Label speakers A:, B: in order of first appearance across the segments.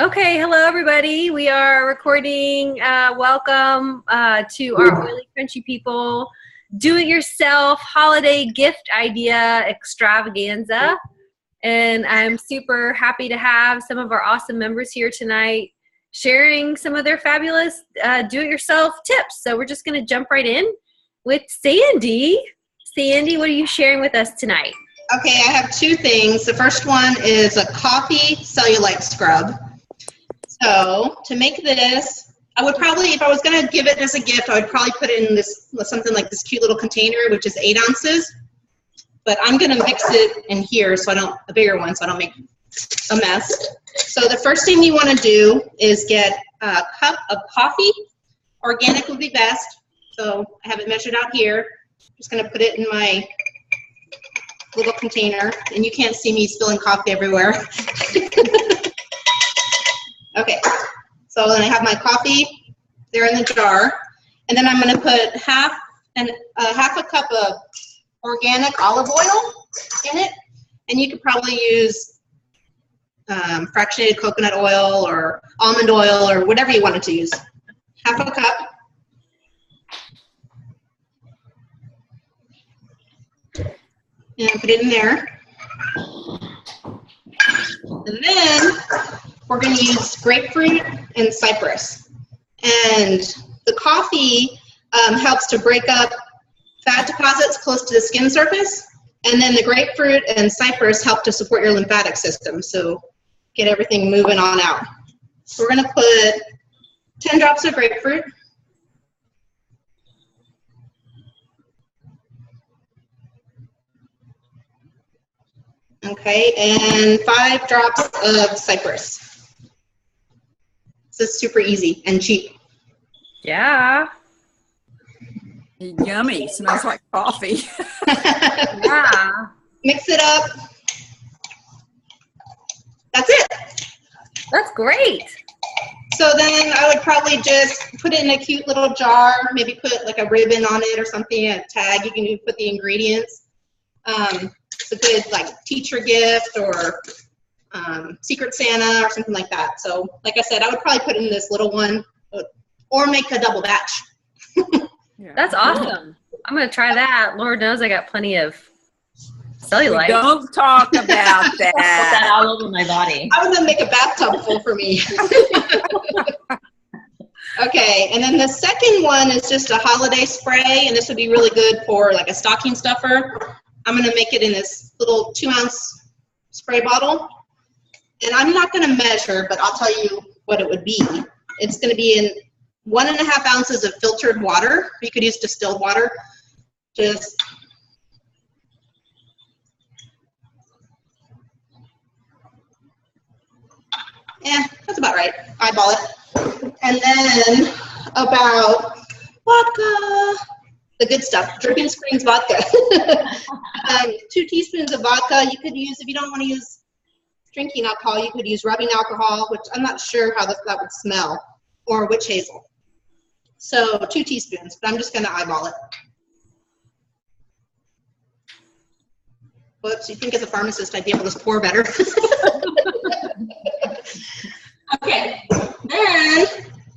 A: Okay, hello everybody. We are recording. Welcome to our Oily Crunchy People do-it-yourself holiday gift idea extravaganza. And I'm super happy to have some of our awesome members here tonight sharing some of their fabulous do-it-yourself tips. So we're just going to jump right in with Sandy. Sandy, what are you sharing with us tonight?
B: Okay, I have two things. The first one is a coffee cellulite scrub. So to make this, I would probably, if I was going to give it as a gift, I would probably put it in this, something like this cute little container, which is 8 ounces. But I'm going to mix it in here so I don't, a bigger one, so I don't make a mess. So the first thing you want to do is get a cup of coffee. Organic would be best. So I have it measured out here. I'm just going to put it in my little container, and you can't see me spilling coffee everywhere. Okay, so then I have my coffee there in the jar, and then I'm going to put half a cup of organic olive oil in it, and you could probably use fractionated coconut oil or almond oil or whatever you wanted to use. Half a cup. And put it in there. And then we're going to use grapefruit and cypress. And the coffee helps to break up fat deposits close to the skin surface. And then the grapefruit and cypress help to support your lymphatic system. So get everything moving on out. So we're going to put 10 drops of grapefruit. Okay, and 5 drops of cypress. This is super easy and cheap.
A: Yeah.
C: Yummy. Smells like coffee.
A: Yeah.
B: Mix it up. That's it.
A: That's great.
B: So then I would probably just put it in a cute little jar, maybe put like a ribbon on it or something, a tag. You can even put the ingredients. It's a good like teacher gift or Secret Santa or something like that. So like I said, I would probably put in this little one or make a double batch.
C: Yeah.
A: That's awesome. I'm going to try that. Lord knows I got plenty of cellulite.
C: Don't talk about that.
D: Put that all over my body.
B: I was going to make a bathtub full for me. Okay, and then the second one is just a holiday spray, and this would be really good for like a stocking stuffer. I'm going to make it in this little 2-ounce spray bottle. And I'm not going to measure, but I'll tell you what it would be. It's going to be in 1.5 ounces of filtered water. You could use distilled water. Just that's about right. Eyeball it. And then about vodka. The good stuff, Dripping Springs vodka. 2 teaspoons of vodka. You could use, if you don't want to use drinking alcohol, you could use rubbing alcohol, which I'm not sure how that would smell, or witch hazel. So 2 teaspoons, but I'm just going to eyeball it. Whoops, you'd think as a pharmacist I'd be able to pour better. Okay, then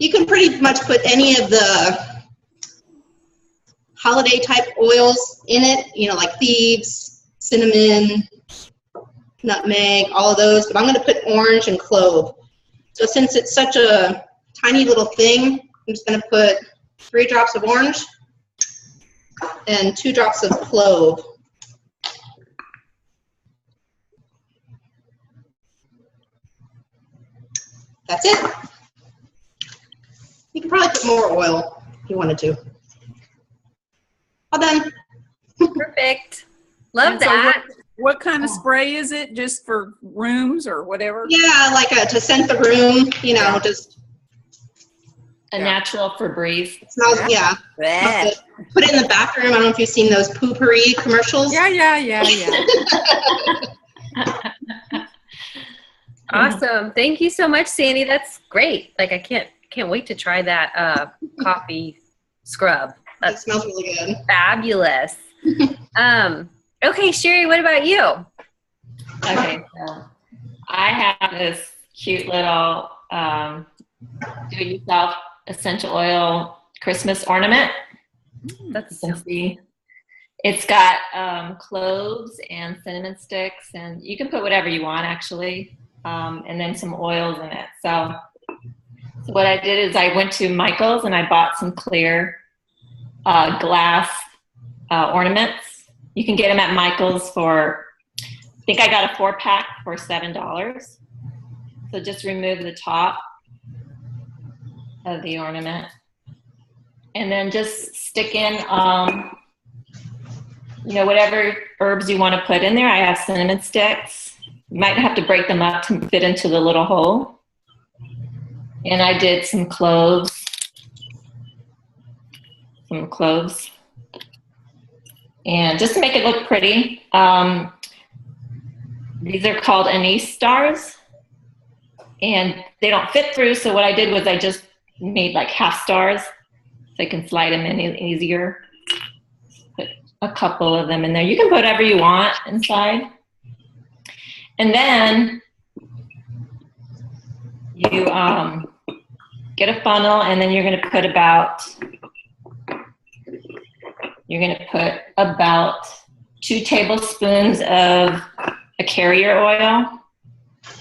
B: you can pretty much put any of the holiday type oils in it, you know, like thieves, cinnamon, nutmeg, all of those, but I'm going to put orange and clove. So since it's such a tiny little thing, I'm just going to put 3 drops of orange and 2 drops of clove. That's it. You could probably put more oil if you wanted to. All done.
A: Perfect. Love
C: And so
A: that.
C: what kind of spray is it? Just for rooms or whatever?
B: Yeah, like to scent the room, you know, just
D: A natural Febreze.
B: smells, yeah.
C: That.
B: Put it in the bathroom. I don't know if you've seen those poopery commercials.
C: Yeah.
A: Awesome. Thank you so much, Sandy. That's great. Like I can't wait to try that coffee scrub.
B: It
A: That's
B: smells really good.
A: fabulous. Okay, Sherry, what about you?
D: Okay, so I have this cute little do-it-yourself essential oil Christmas ornament.
A: That's
D: You can see it's got cloves and cinnamon sticks, and you can put whatever you want actually, and then some oils in it. So what I did is I went to Michael's and I bought some clear glass ornaments. You can get them at Michael's for, I think I got a 4-pack for $7. So just remove the top of the ornament and then just stick in, whatever herbs you want to put in there. I have cinnamon sticks. You might have to break them up to fit into the little hole. And I did some cloves. And just to make it look pretty, these are called anise stars. And they don't fit through, so what I did was I just made like half stars so I can slide them in easier. Put a couple of them in there. You can put whatever you want inside. And then you get a funnel, and then you're going to put about 2 tablespoons of a carrier oil.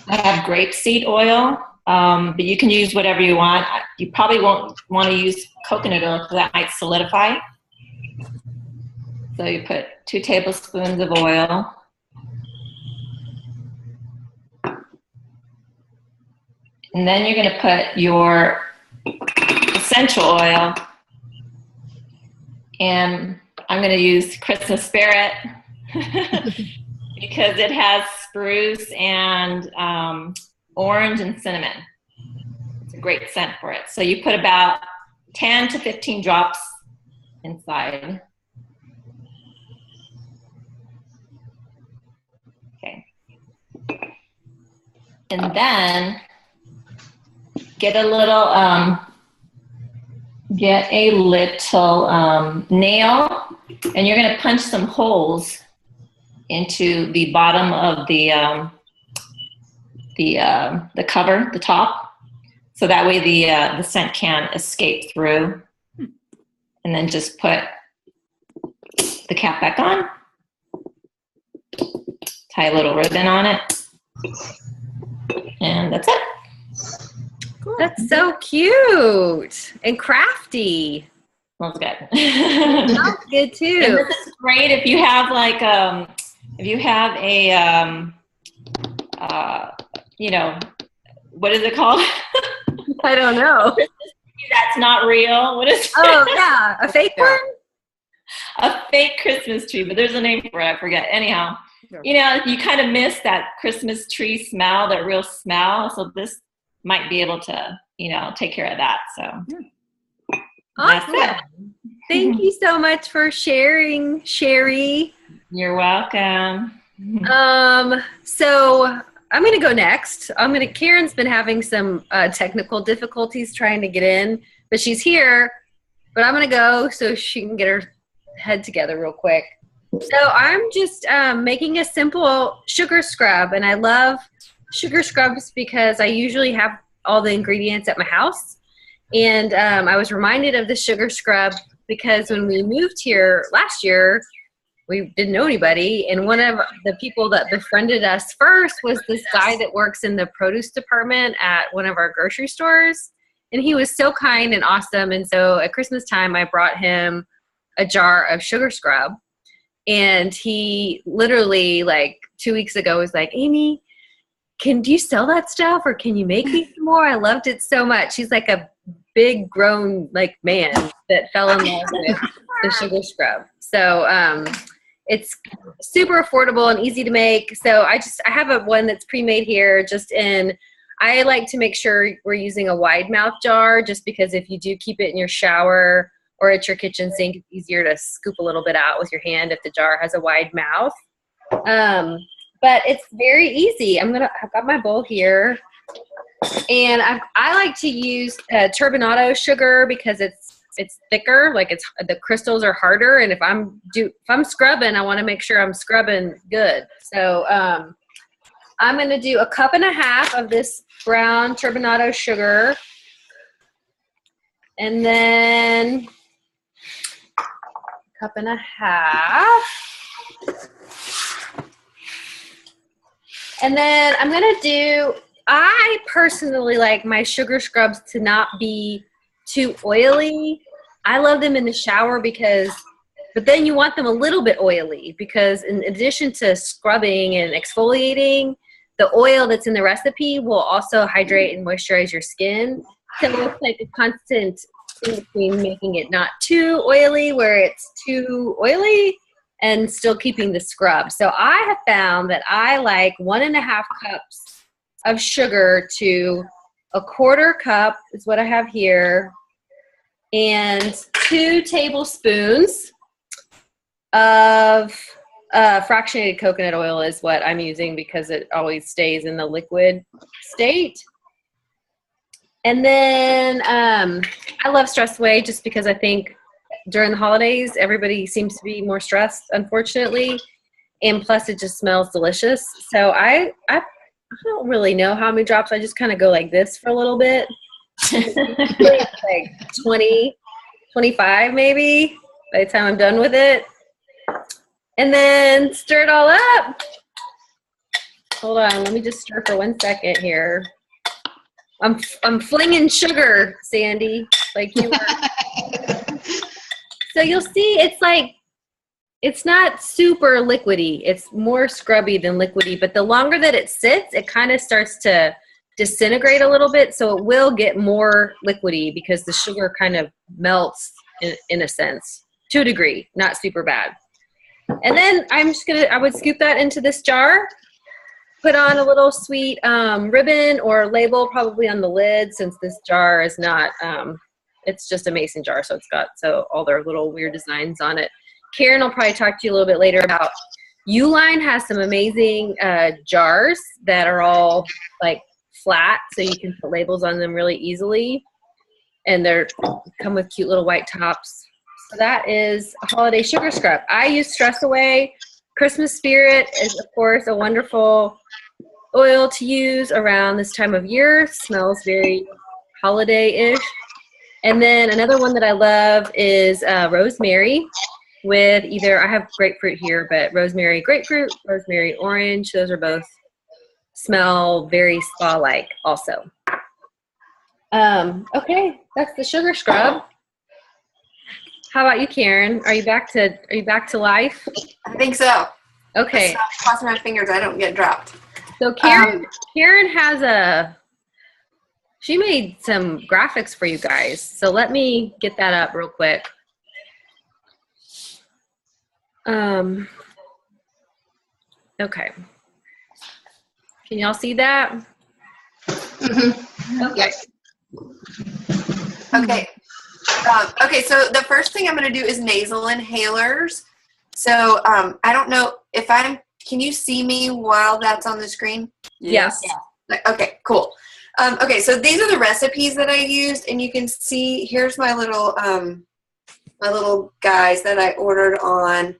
D: I have grapeseed oil, but you can use whatever you want. You probably won't want to use coconut oil because that might solidify. So you put 2 tablespoons of oil. And then you're going to put your essential oil. And I'm going to use Christmas Spirit because it has spruce and orange and cinnamon. It's a great scent for it. So you put about 10 to 15 drops inside. Okay. And then get a little nail, and you're going to punch some holes into the bottom of the cover, the top, so that way the scent can escape through. And then just put the cap back on, tie a little ribbon on it, and that's it.
A: cool. That's so cute and crafty.
D: Smells good.
A: Smells good too.
D: And this is great if you have like a what is it called?
A: I don't know.
D: That's not real. What is it?
A: Oh yeah, a fake one?
D: A fake Christmas tree, but there's a name for it. I forget. Anyhow, you kind of miss that Christmas tree smell, that real smell. So this might be able to, take care of that. So
A: Awesome.
D: That's it.
A: Thank you so much for sharing, Sherry.
D: You're welcome.
A: So I'm going to go next. Karen's been having some technical difficulties trying to get in, but she's here. But I'm going to go so she can get her head together real quick. So I'm just making a simple sugar scrub, and I love sugar scrubs because I usually have all the ingredients at my house. And I was reminded of the sugar scrub because when we moved here last year, we didn't know anybody. And one of the people that befriended us first was this guy that works in the produce department at one of our grocery stores. And he was so kind and awesome. And so at Christmas time, I brought him a jar of sugar scrub. And he literally, like 2 weeks ago, was like, Amy, do you sell that stuff, or can you make me some more? I loved it so much. He's like a big grown man that fell in love with the sugar scrub. So it's super affordable and easy to make. So I have one that's pre-made here. I like to make sure we're using a wide mouth jar, just because if you do keep it in your shower or at your kitchen sink, it's easier to scoop a little bit out with your hand if the jar has a wide mouth. But it's very easy. I've got my bowl here, and I like to use turbinado sugar because it's thicker. Like the crystals are harder, and if I'm scrubbing, I want to make sure I'm scrubbing good. So I'm going to do 1.5 cups of this brown turbinado sugar. And then 1.5 cups. And then I'm going to do, I personally like my sugar scrubs to not be too oily. I love them in the shower but then you want them a little bit oily because in addition to scrubbing and exfoliating, the oil that's in the recipe will also hydrate and moisturize your skin. So it's like a constant in between making it not too oily where it's too oily and still keeping the scrub. So I have found that I like 1.5 cups of sugar to 1/4 cup is what I have here, and 2 tablespoons of fractionated coconut oil is what I'm using because it always stays in the liquid state. And then I love Stress Away just because I think during the holidays, everybody seems to be more stressed, unfortunately. And plus, it just smells delicious. So I don't really know how many drops. I just kind of go like this for a little bit. Like 20, 25 maybe by the time I'm done with it. And then stir it all up. Hold on, let me just stir for 1 second here. I'm flinging sugar, Sandy, like you were. So you'll see it's not super liquidy. It's more scrubby than liquidy, but the longer that it sits, it kind of starts to disintegrate a little bit, so it will get more liquidy because the sugar kind of melts in a sense, to a degree, not super bad. And then I would scoop that into this jar, put on a little sweet ribbon or label probably on the lid since this jar is not, it's just a mason jar, so it's got all their little weird designs on it. Karen will probably talk to you a little bit later about Uline has some amazing jars that are all like flat, so you can put labels on them really easily, and they come with cute little white tops. So that is a holiday sugar scrub. I use Stress Away. Christmas Spirit is, of course, a wonderful oil to use around this time of year. Smells very holiday-ish. And then another one that I love is rosemary with either, I have grapefruit here, but rosemary grapefruit, rosemary orange. Those are both smell very spa-like also. Okay, that's the sugar scrub. How about you, Karen? Are you back to life?
E: I think so.
A: Okay.
E: Crossing my fingers I don't get dropped.
A: So Karen has she made some graphics for you guys. So let me get that up real quick. Okay. Can y'all see that?
B: Mm-hmm.
A: Okay.
B: Yes.
E: Okay. Okay, so the first thing I'm going to do is nasal inhalers. So I don't know if can you see me while that's on the screen?
A: Yes.
E: Yeah. Okay, cool. Okay, so these are the recipes that I used, and you can see, here's my little guys that I ordered on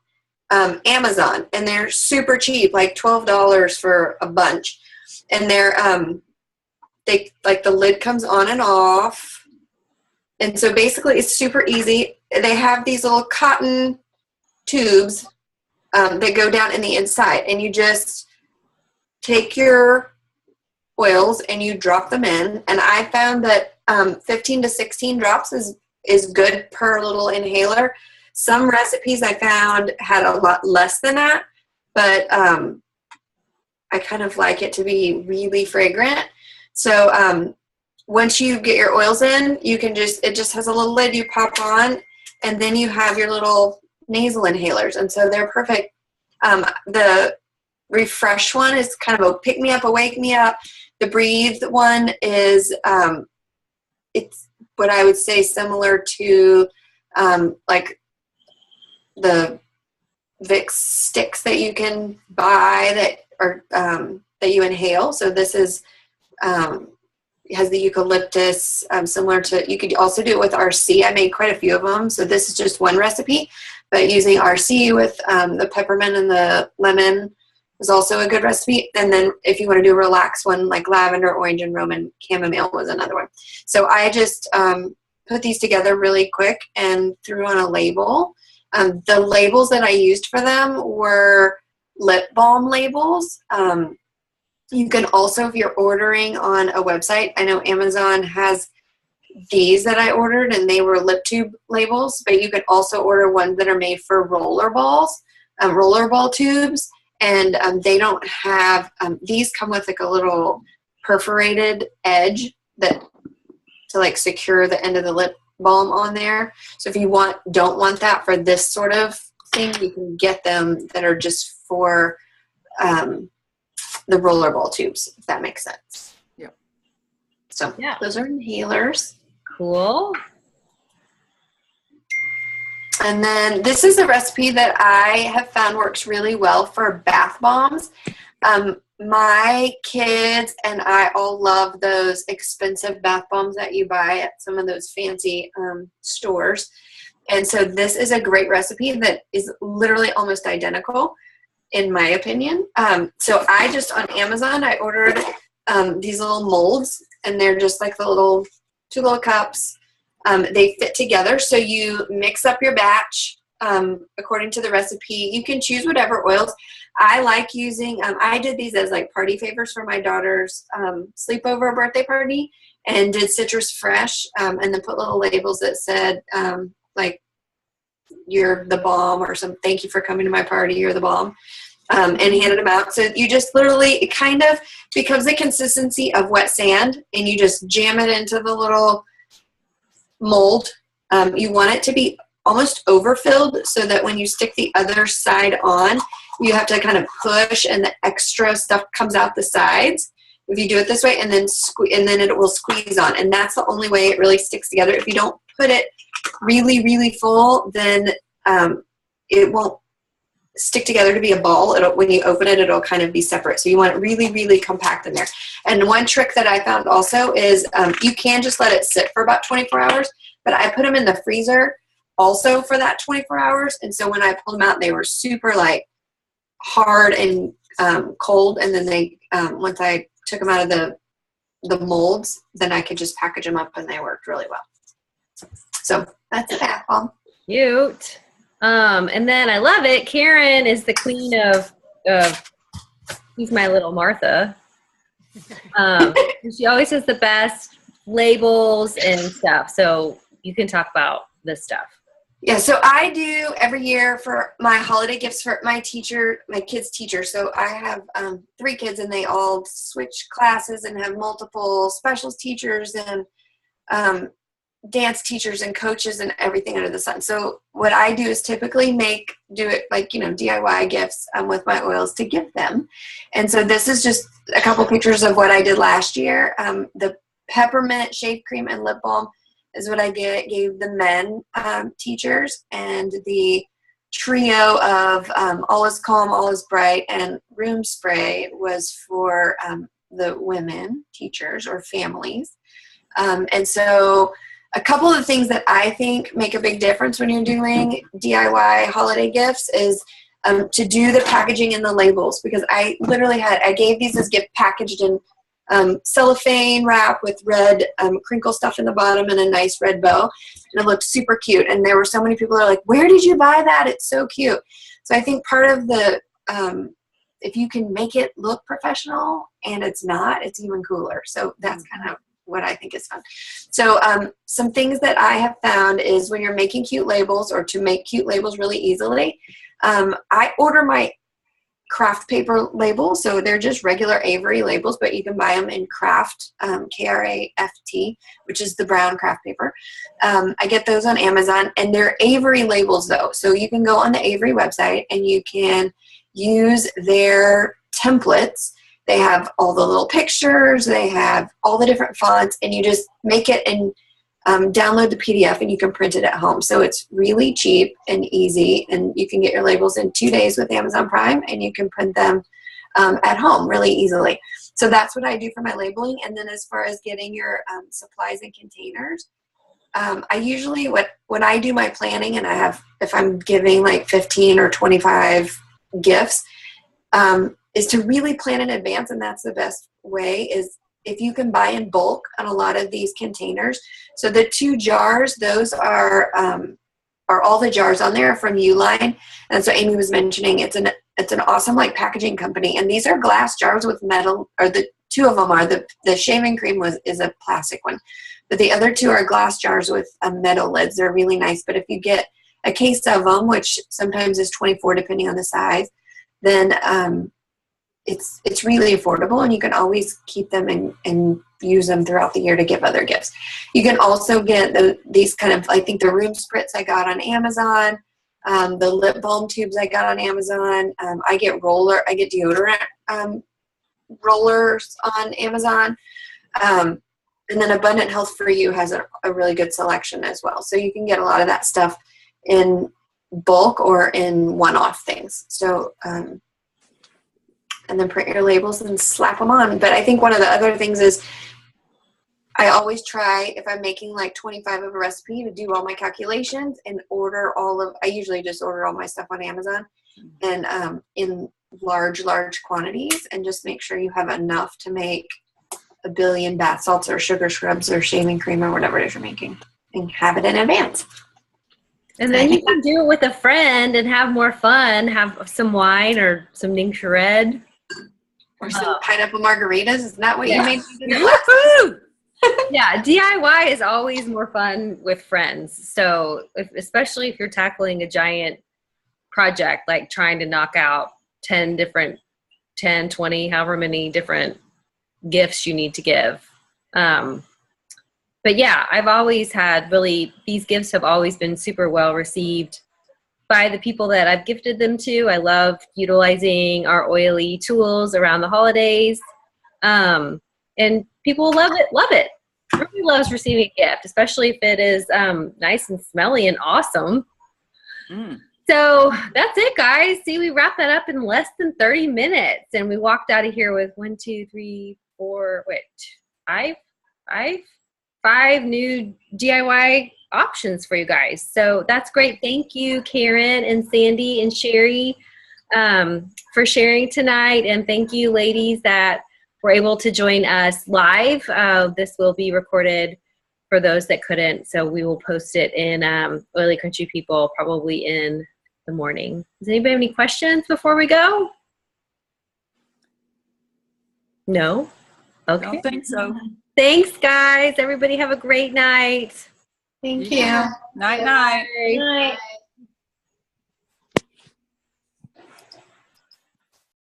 E: Amazon, and they're super cheap, like $12 for a bunch. And they're, like the lid comes on and off. And so basically it's super easy. They have these little cotton tubes that go down in the inside, and you just take your oils and you drop them in. And I found that 15 to 16 drops is good per little inhaler. Some recipes I found had a lot less than that, but I kind of like it to be really fragrant. So once you get your oils in, you can it just has a little lid you pop on, and then you have your little nasal inhalers. And so they're perfect. The Refresh one is kind of a pick me up, a wake me up. The Breathe one is, it's what I would say similar to like the Vicks sticks that you can buy that are that you inhale. So this is it has the eucalyptus, similar to, you could also do it with RC. I made quite a few of them. So this is just one recipe, but using RC with the peppermint and the lemon was also a good recipe. And then if you want to do a relaxed one, like lavender, orange, and Roman chamomile was another one. So I just put these together really quick and threw on a label. The labels that I used for them were lip balm labels. You can also, if you're ordering on a website, I know Amazon has these that I ordered, and they were lip tube labels, but you can also order ones that are made for roller balls, roller ball tubes, and they don't have, these come with like a little perforated edge that to like secure the end of the lip balm on there. So if you don't want that for this sort of thing, you can get them that are just for the roller ball tubes, if that makes sense.
C: Yep.
E: So
A: Yeah.
E: those are inhalers.
A: Cool.
E: And then this is a recipe that I have found works really well for bath bombs. My kids and I all love those expensive bath bombs that you buy at some of those fancy stores. And so this is a great recipe that is literally almost identical, in my opinion. So I just, on Amazon, I ordered these little molds, and they're just like the two little cups. They fit together, so you mix up your batch according to the recipe. You can choose whatever oils. I like using, I did these as like party favors for my daughter's sleepover birthday party, and did citrus fresh, and then put little labels that said like, you're the bomb, or some thank you for coming to my party, you're the bomb, and handed them out. So you just literally, it kind of becomes the consistency of wet sand, and you just jam it into the little mold. You want it to be almost overfilled, so that when you stick the other side on, you have to kind of push, and the extra stuff comes out the sides. If you do it this way, and then it will squeeze on, and that's the only way it really sticks together. If you don't put it really, really full, then it won't stick together to be a ball. When you open it, it'll kind of be separate. So you want it really, really compact in there. And one trick that I found also is you can just let it sit for about 24 hours, but I put them in the freezer also for that 24 hours. And so when I pulled them out, they were super like hard and cold. And then they, once I took them out of the molds, then I could just package them up, and they worked really well. So that's a bath bomb.
A: Cute. And then I love it. Karen is the queen of she's my little Martha. She always has the best labels and stuff. So you can talk about this stuff.
E: Yeah, so I do every year for my holiday gifts for my kids' teacher. So I have 3 kids, and they all switch classes and have multiple specials teachers and dance teachers and coaches and everything under the sun. So what I do is typically do it like, DIY gifts with my oils to give them. And so this is just a couple pictures of what I did last year. The peppermint shave cream and lip balm is what I gave the men teachers, and the trio of All Is Calm, All Is Bright, and Room Spray was for the women teachers or families. And so a couple of things that I think make a big difference when you're doing DIY holiday gifts is to do the packaging and the labels, because I literally I gave these as gift packaged in cellophane wrap with red crinkle stuff in the bottom and a nice red bow, and it looked super cute. And there were so many people that are like, where did you buy that? It's so cute. So I think part of the if you can make it look professional and it's not, it's even cooler. So that's kind of what I think is fun. So some things that I have found is when you're making cute labels, or to make cute labels really easily, I order my craft paper labels. So they're just regular Avery labels, but you can buy them in craft, Kraft, which is the brown craft paper. I get those on Amazon, and they're Avery labels though. So you can go on the Avery website and you can use their templates. They have all the little pictures, they have all the different fonts, and you just make it and download the PDF, and you can print it at home. So it's really cheap and easy, and you can get your labels in 2 days with Amazon Prime, and you can print them at home really easily. So that's what I do for my labeling. And then as far as getting your supplies and containers, I usually, when I do my planning, and if I'm giving like 15 or 25 gifts, is to really plan in advance, and that's the best way, is if you can buy in bulk on a lot of these containers. So the 2 jars, those are all the jars on there from Uline. And so Amy was mentioning it's an awesome like packaging company, and these are glass jars with metal, or the 2 of them are. The shaving cream is a plastic one, but the other 2 are glass jars with metal lids. They're really nice. But if you get a case of them, which sometimes is 24 depending on the size, then it's really affordable, and you can always keep them and use them throughout the year to give other gifts. You can also get these kind of, I think the room spritz I got on Amazon, the lip balm tubes I got on Amazon. I get deodorant rollers on Amazon. And then Abundant Health for You has a really good selection as well. So you can get a lot of that stuff in bulk or in one-off things. So, and then print your labels and slap them on. But I think one of the other things is I always try, if I'm making like 25 of a recipe, to do all my calculations and I usually just order all my stuff on Amazon and in large quantities, and just make sure you have enough to make a billion bath salts or sugar scrubs or shaving cream or whatever it is you're making, and have it in advance.
A: And then you can do it with a friend and have more fun, have some wine or some Ningxia Red.
E: Or some pineapple margaritas. Isn't that what you made?
A: Yeah, DIY is always more fun with friends. So especially if you're tackling a giant project, like trying to knock out 10, 20, however many different gifts you need to give. But yeah, I've always had these gifts have always been super well received by the people that I've gifted them to. I love utilizing our oily tools around the holidays. And people love it. Everybody loves receiving a gift, especially if it is nice and smelly and awesome. So that's it, guys. See, we wrapped that up in less than 30 minutes, and we walked out of here with 5 new DIY options for you guys. So that's great. Thank you, Karen and Sandy and Sherry, for sharing tonight. And thank you, ladies, that were able to join us live. This will be recorded for those that couldn't. So we will post it in Oily Country People probably in the morning. Does anybody have any questions before we go? No? Okay.
C: I don't think so.
A: Thanks, guys. Everybody have a great night.
B: Thank you.
C: Night, night.
A: Bye.
B: Night.